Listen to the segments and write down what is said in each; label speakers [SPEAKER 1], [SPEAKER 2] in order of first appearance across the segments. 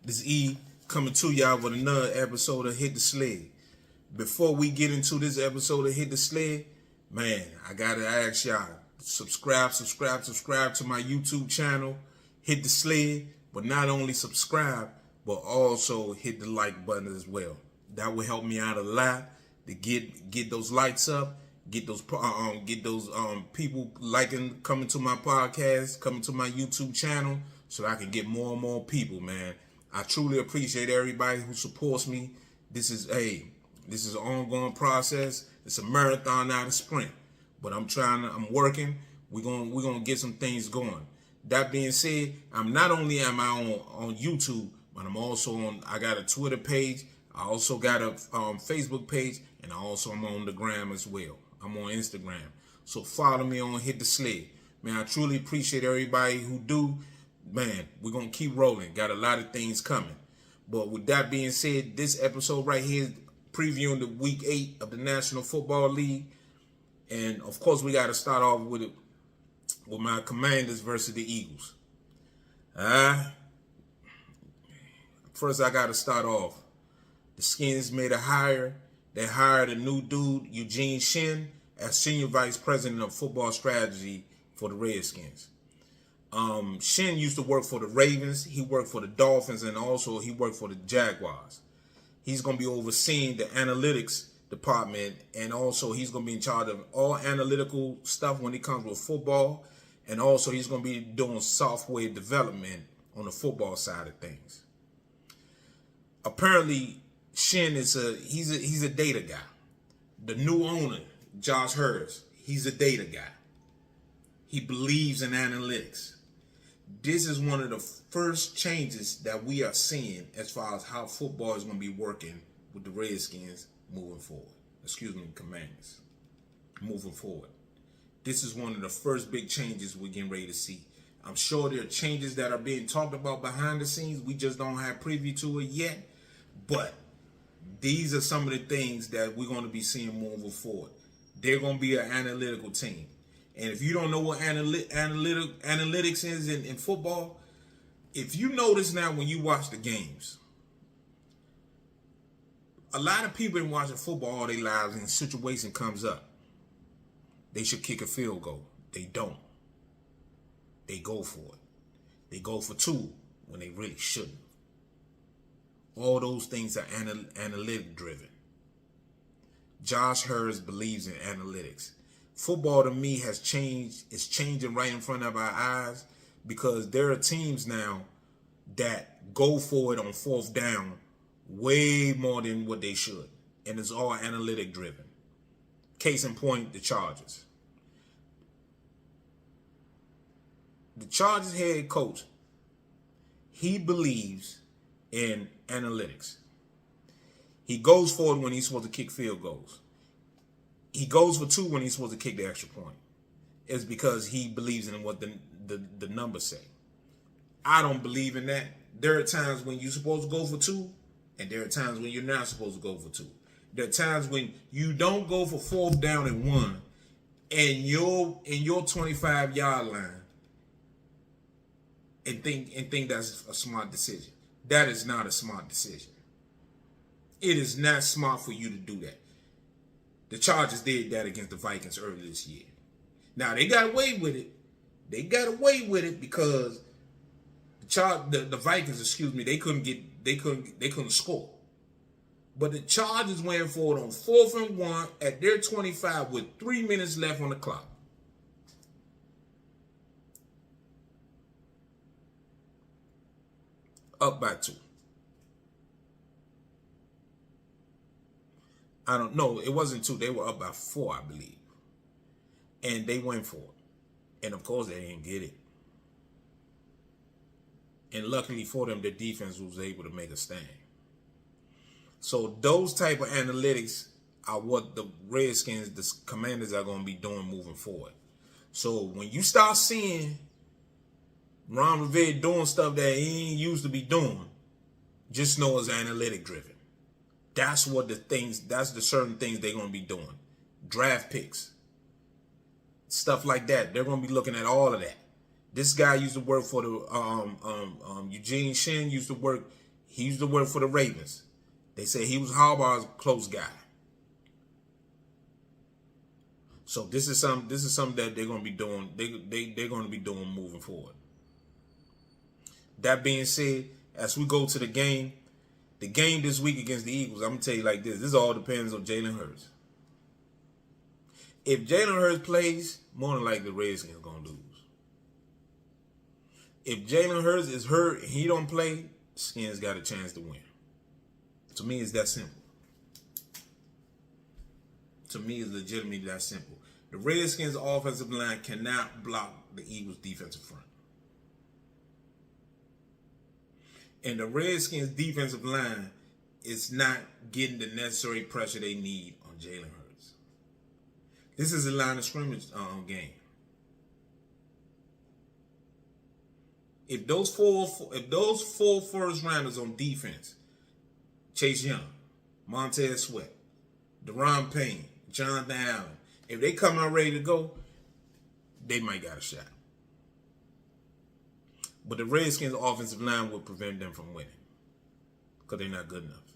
[SPEAKER 1] This E coming to y'all with another episode of Hit the Sled. Before we get into this episode of Hit the Sled, man, I gotta ask y'all, subscribe to my YouTube channel, Hit the Sled. But not only subscribe, but also hit the like button as well. That will help me out a lot to get those lights up, get those people liking, coming to my podcast, coming to my YouTube channel, so that I can get more and more people, man. I truly appreciate everybody who supports me. This is an ongoing process. It's a marathon, not a sprint. But I'm working. We're gonna get some things going. That being said, I'm not only am I on YouTube, but I'm also I got a Twitter page. I also got a Facebook page, and I also am on the gram as well. I'm on Instagram. So follow me on Hit the Sled. Man, I truly appreciate everybody who do. Man, we're going to keep rolling. Got a lot of things coming. But with that being said, this episode right here is previewing the Week 8 of the National Football League. And, of course, we got to start off with my Commanders versus the Eagles. First, I got to start off. The Skins made a hire. They hired a new dude, Eugene Shin, as Senior Vice President of Football Strategy for the Redskins. Shin used to work for the Ravens. He worked for the Dolphins, and also he worked for the Jaguars. He's going to be overseeing the analytics department, and also he's going to be in charge of all analytical stuff when it comes with football, and also he's going to be doing software development on the football side of things. Apparently, Shin is he's a data guy. The new owner, Josh Hurst, he's a data guy. He believes in analytics. This is one of the first changes that we are seeing as far as how football is going to be working with the Redskins moving forward. Commanders moving forward. This is one of the first big changes we're getting ready to see. I'm sure there are changes that are being talked about behind the scenes. We just don't have preview to it yet. But these are some of the things that we're going to be seeing moving forward. They're going to be an analytical team. And if you don't know what analytics is in football, if you notice now when you watch the games, a lot of people been watching football all their lives and a situation comes up. They should kick a field goal. They don't. They go for it. They go for two when they really shouldn't. All those things are analytic driven. Josh Hurst believes in analytics. Football to me has changed. It's changing right in front of our eyes because there are teams now that go for it on fourth down way more than what they should. And it's all analytic driven. Case in point, the Chargers. The Chargers head coach, he believes in analytics. He goes for it when he's supposed to kick field goals. He goes for two when he's supposed to kick the extra point. It's because he believes in what the numbers say. I don't believe in that. There are times when you're supposed to go for two, and there are times when you're not supposed to go for two. There are times when you don't go for fourth down and one, and you're in your 25-yard line, and think that's a smart decision. That is not a smart decision. It is not smart for you to do that. The Chargers did that against the Vikings earlier this year. Now they got away with it. They got away with it because the Vikings, they couldn't score. But the Chargers went for it on 4th and 1 at their 25 with 3 minutes left on the clock. Up by 2. I don't know. It wasn't 2. They were up by 4, I believe. And they went for it. And, of course, they didn't get it. And luckily for them, their defense was able to make a stand. So those type of analytics are what the Redskins, the Commanders, are going to be doing moving forward. So when you start seeing Ron Rivera doing stuff that he ain't used to be doing, just know it's analytic driven. That's the certain things they're going to be doing. Draft picks. Stuff like that. They're going to be looking at all of that. This guy used to work for the Eugene Shin used to work. He used to work for the Ravens. They said he was Harbaugh's close guy. So this is something that they're gonna be doing. They're gonna be doing moving forward. That being said, as we go to the game this week against the Eagles, I'm gonna tell you like this. This all depends on Jalen Hurts. If Jalen Hurts plays, more than likely the Redskins are gonna lose. If Jalen Hurts is hurt and he don't play, Skins got a chance to win. To me, it's that simple. To me, it's legitimately that simple. The Redskins' offensive line cannot block the Eagles' defensive front. And the Redskins' defensive line is not getting the necessary pressure they need on Jalen Hurts. This is a line of scrimmage game. If those four first rounders on defense, Chase Young, Montez Sweat, Deron Payne, Jonathan Allen, if they come out ready to go, they might got a shot. But the Redskins' offensive line will prevent them from winning because they're not good enough.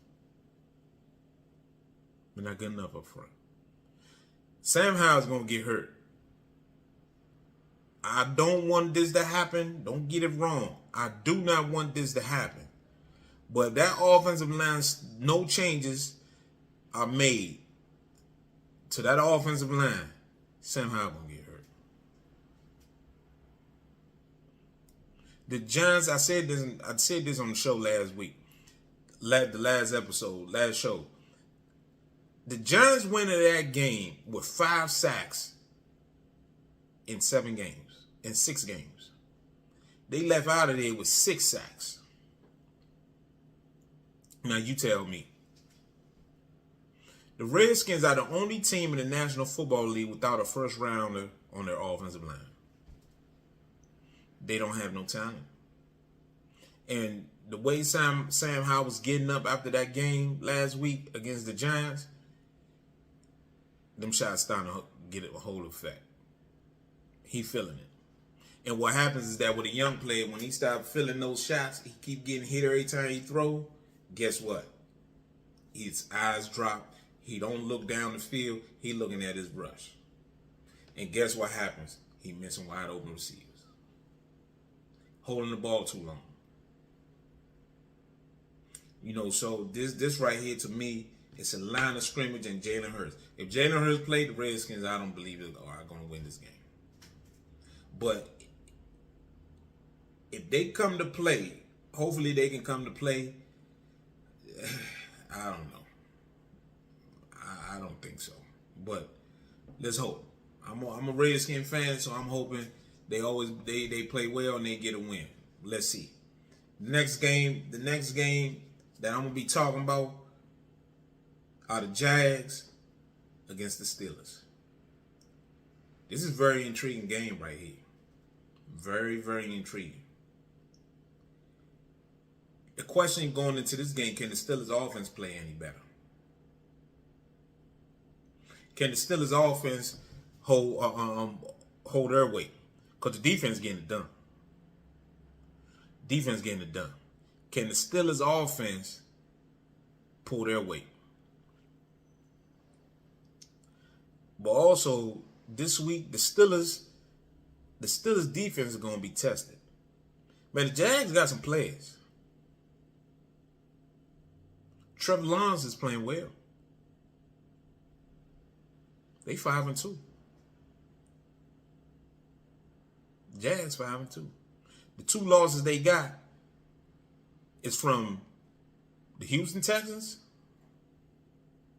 [SPEAKER 1] They're not good enough up front. Sam Howell's going to get hurt. I don't want this to happen. Don't get it wrong. I do not want this to happen. But if that offensive line, no changes are made to that offensive line, Sam Howell going to get hurt. The Giants, I said this on the show last week. The last show. The Giants went into that game with 5 sacks in 6 games. They left out of there with 6 sacks. Now you tell me. The Redskins are the only team in the National Football League without a first rounder on their offensive line. They don't have no talent. And the way Sam Howell was getting up after that game last week against the Giants, them shots starting to get a whole effect. He feeling it. And what happens is that with a young player, when he starts feeling those shots, he keep getting hit every time he throw, guess what? His eyes drop. He don't look down the field. He looking at his brush. And guess what happens? He missing wide open receivers. Holding the ball too long. You know, so this right here to me, it's a line of scrimmage and Jalen Hurts. If Jalen Hurts played the Redskins, I don't believe are going to win this game. But if they come to play, hopefully they can come to play. I don't know. I don't think so. But let's hope. I'm a Redskin fan, so I'm hoping they play well and they get a win. Let's see. The next game that I'm gonna be talking about are the Jags against the Steelers. This is a very intriguing game right here. Very, very intriguing. The question going into this game, can the Steelers offense play any better? Can the Steelers offense hold their weight? Because the defense getting it done. Can the Steelers offense pull their weight? But also, this week, the Steelers defense is going to be tested. Man, the Jags got some players. Trevor Lawrence is playing well. They 5-2. Jags 5-2. The 2 losses they got is from the Houston Texans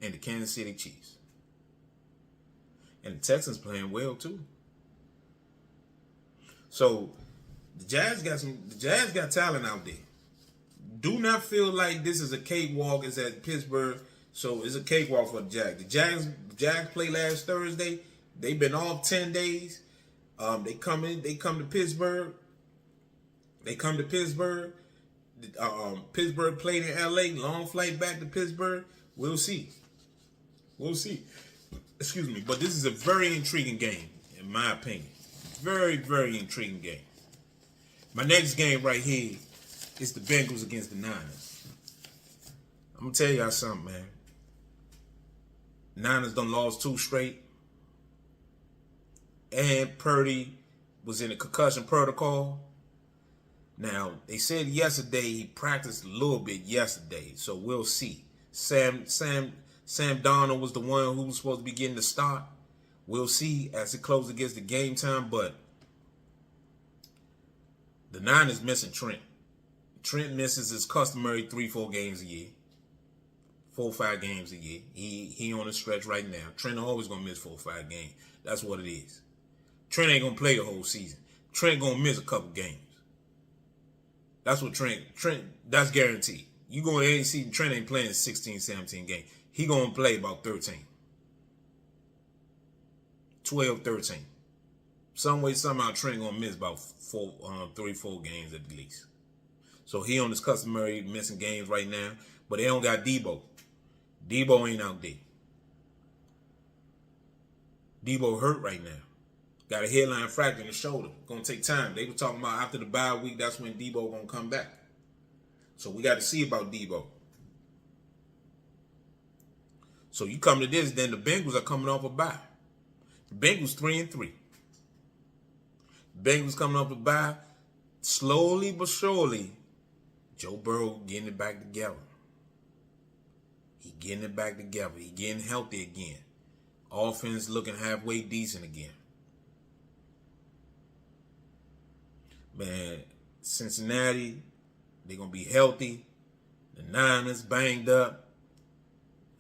[SPEAKER 1] and the Kansas City Chiefs. And the Texans playing well too. So the Jags got talent out there. Do not feel like this is a cakewalk. It's at Pittsburgh, so it's a cakewalk for the Jags. The Jags played last Thursday. They've been off 10 days. They come to Pittsburgh. Pittsburgh played in LA. Long flight back to Pittsburgh. We'll see. Excuse me. But this is a very intriguing game, in my opinion. Very, very intriguing game. My next game right here is the Bengals against the Niners. I'm gonna tell y'all something, man. Niners done lost 2 straight. And Purdy was in a concussion protocol. Now, they said yesterday he practiced a little bit yesterday, so we'll see. Sam Darnold was the one who was supposed to be getting the start. We'll see as it closes against the game time, but the Niners missing Trent. Trent misses his customary 3-4 games a year. 4-5 games a year. He on a stretch right now. Trent always gonna miss 4-5 games. That's what it is. Trent ain't gonna play the whole season. Trent gonna miss a couple games. That's what Trent, that's guaranteed. You go ahead and see Trent ain't playing 16, 17 games. He gonna play about 13. 12, 13. Some way, somehow Trent gonna miss about 3-4 games at least. So he on his customary missing games right now, but they don't got Debo. Debo ain't out there. Debo hurt right now. Got a headline fracture in the shoulder. Gonna take time. They were talking about after the bye week, that's when Debo gonna come back. So we got to see about Debo. So you come to this, then the Bengals are coming off a bye. The Bengals 3-3. Bengals coming off a bye. Slowly but surely, Joe Burrow getting it back together. He getting it back together. He getting healthy again. Offense looking halfway decent again. Man, Cincinnati, they're going to be healthy. The Niners banged up.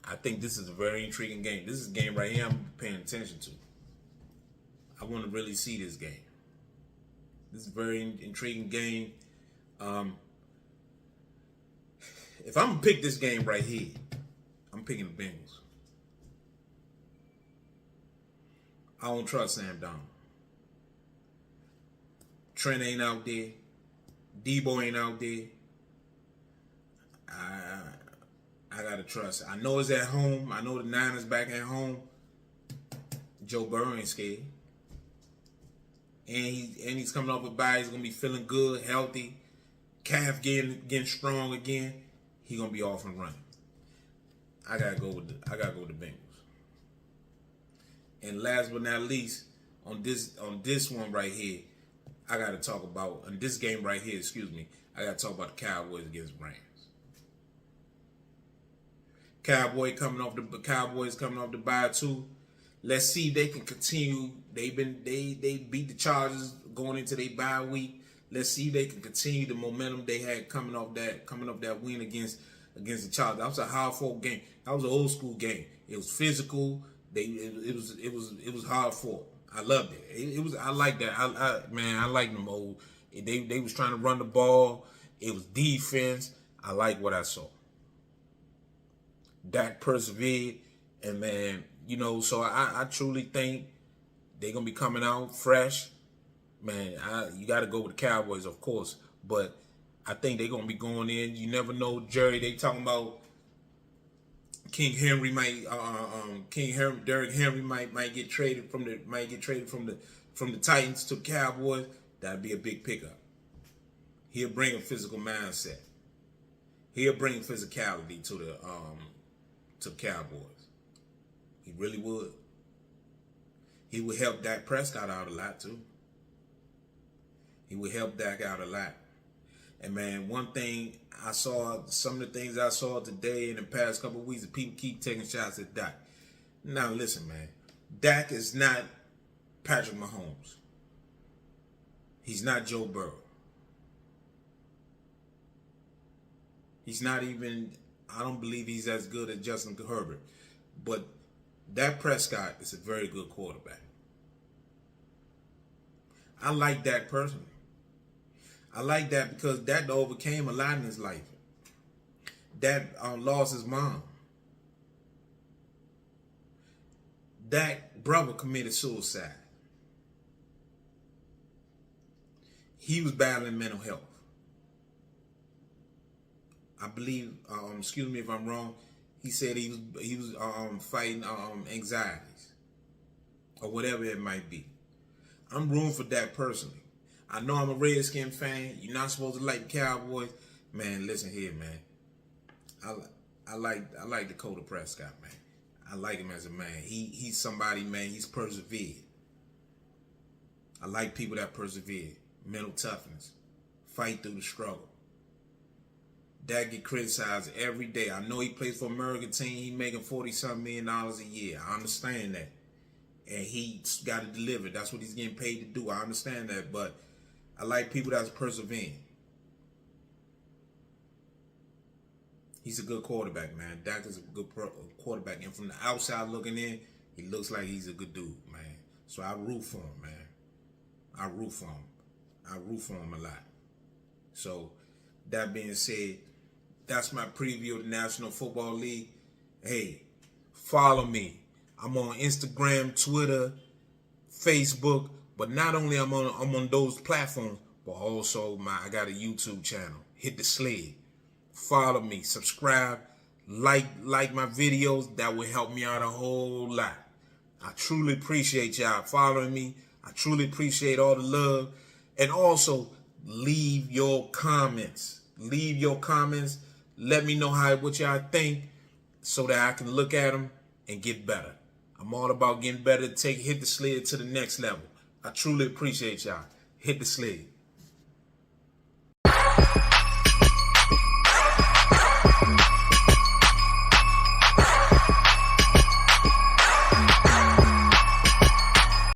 [SPEAKER 1] I think this is a very intriguing game. This is a game right here I'm paying attention to. I want to really see this game. This is a very intriguing game. If I'm going to pick this game right here, I'm picking the Bengals. I don't trust Sam Darnold. Trent ain't out there. Debo ain't out there. I gotta trust. I know it's at home. I know the Niners back at home. Joe Burrow ain't scared. And he's coming off a bye. He's gonna be feeling good, healthy. Calf getting strong again. He gonna be off and running. I gotta go with the Bengals. And last but not least, on this one right here, I gotta talk about on this game right here. I gotta talk about the Cowboys against Rams. Cowboys coming off the bye too. Let's see if they can continue. They beat the Chargers going into their bye week. Let's see if they can continue the momentum they had coming off that win against the Chargers. That was a hard-fought game. That was an old school game. It was physical. It was hard fought. I loved it. I like that. I like them old. They was trying to run the ball. It was defense. I like what I saw. Dak persevered, and man, so I truly think they're gonna be coming out fresh. Man, you got to go with the Cowboys, of course, but I think they're gonna be going in. You never know, Jerry. They talking about Derrick Henry might get traded from the Titans to Cowboys. That'd be a big pickup. He'll bring a physical mindset. He'll bring physicality to the Cowboys. He really would. He would help Dak Prescott out a lot too. He would help Dak out a lot. And man, one thing I saw, some of the things I saw today in the past couple of weeks, people keep taking shots at Dak. Now listen, man, Dak is not Patrick Mahomes. He's not Joe Burrow. He's not even, I don't believe he's as good as Justin Herbert. But Dak Prescott is a very good quarterback. I like Dak personally. I like that because Dak overcame a lot in his life. Dak lost his mom. Dak's brother committed suicide. He was battling mental health. I believe, excuse me if I'm wrong, he said he was fighting anxieties or whatever it might be. I'm rooting for Dak personally. I know I'm a Redskin fan. You're not supposed to like the Cowboys. Man, listen here, man. I like Dakota Prescott, man. I like him as a man. He's somebody, man. He's persevered. I like people that persevere. Mental toughness. Fight through the struggle. That get criticized every day. I know he plays for American team. He making $40-something million a year. I understand that. And he's got to deliver. That's what he's getting paid to do. I understand that. But I like people that's persevering. He's a good quarterback, man. Dak is a good quarterback. And from the outside looking in, he looks like he's a good dude, man. So I root for him, man. I root for him. I root for him a lot. So that being said, that's my preview of the National Football League. Hey, follow me. I'm on Instagram, Twitter, Facebook. But not only I'm on those platforms, but also I got a YouTube channel. Hit the Sled. Follow me, subscribe, like my videos. That will help me out a whole lot. I truly appreciate y'all following me. I truly appreciate all the love. And also, leave your comments. Leave your comments. Let me know what y'all think so that I can look at them and get better. I'm all about getting better. Hit the Sled to the next level. I truly appreciate y'all. Hit the Sled.